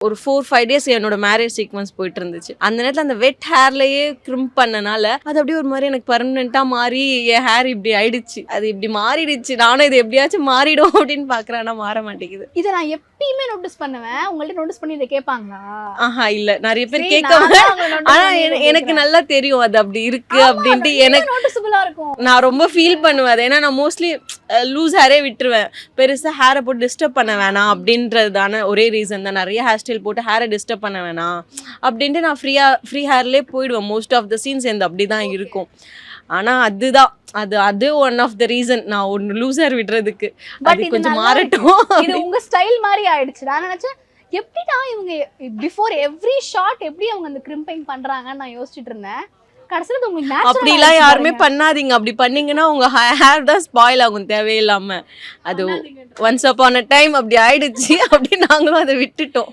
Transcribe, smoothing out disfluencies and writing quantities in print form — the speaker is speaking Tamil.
ஒரு 4-5 டேஸ் என்னோட மேரேஜ் சீக்வன்ஸ் போயிட்டு இருந்துச்சு. அந்த நேரத்தில் அந்த வெட் ஹேர்லயே கிரிம்ப் பண்ணனால அது அப்படியே ஒரு மாதிரி எனக்கு பர்மனெண்ட்டாக மாறி என் ஹேர் இப்படி ஆயிடுச்சு. அது இப்படி மாறிடுச்சு. நானும் இது எப்படியாச்சும் மாறிடும் அப்படின்னு பார்க்குறேன். ஆனால் மாற மாட்டேங்குது. இதை நான் எப்பயுமே நோட்டீஸ் பண்ணுவேன். உங்கள்ட்ட நோட்டீஸ் பண்ணி இதை கேட்பாங்களா? ஆஹா இல்லை, நிறைய பேர் கேட்க. ஆனால் எனக்கு நல்லா தெரியும் அது அப்படி இருக்கு அப்படின்ட்டு. எனக்கு நோட்டிசபிளா இருக்கும். நான் ரொம்ப ஃபீல் பண்ணுவேன் அது. ஏன்னா நான் மோஸ்ட்லி லூஸ் ஹேரே விட்டுருவேன். பெருசாக ஹேரை போட்டு டிஸ்டர்ப் பண்ண வேணாம் அப்படின்றது தானே ஒரே ரீசன் தான். நிறைய ஹேர் ஸ்டைல் போட்டு ஹேரை டிஸ்டர்ப் பண்ண வேணாம் அப்படின்ட்டு நான் ஃப்ரீ ஹேர்லேயே போயிடுவேன். மோஸ்ட் ஆஃப் த சீன்ஸ் எனக்கு அப்படி தான் இருக்கும். ஆனால் அதுதான் அது ஒன் ஆஃப் த ரீசன் நான் ஒன்று லூஸ் ஹேர் விடுறதுக்கு. அது கொஞ்சம் மாறட்டும். இது உங்க ஸ்டைல் மாதிரி ஆயிடுச்சு. நான் நினைச்சேன் எப்படிடா இவங்க பிஃபோர் எவ்ரி ஷாட் எப்படி அவங்க அந்த கிரிம்பிங் பண்றாங்கன்னு நான் யோசிச்சுட்டு இருந்தேன். கடைசியில் உங்களுக்கு அப்படிலாம் யாருமே பண்ணாதீங்க. அப்படி பண்ணீங்கன்னா உங்க ஹேர் தான் ஸ்பாயில் ஆகும் தேவையில்லாம. அது ஒன்ஸ் அப்பான் அ டைம் அப்படி ஆயிடுச்சு. அப்படி நாங்களும் அதை விட்டுட்டோம்.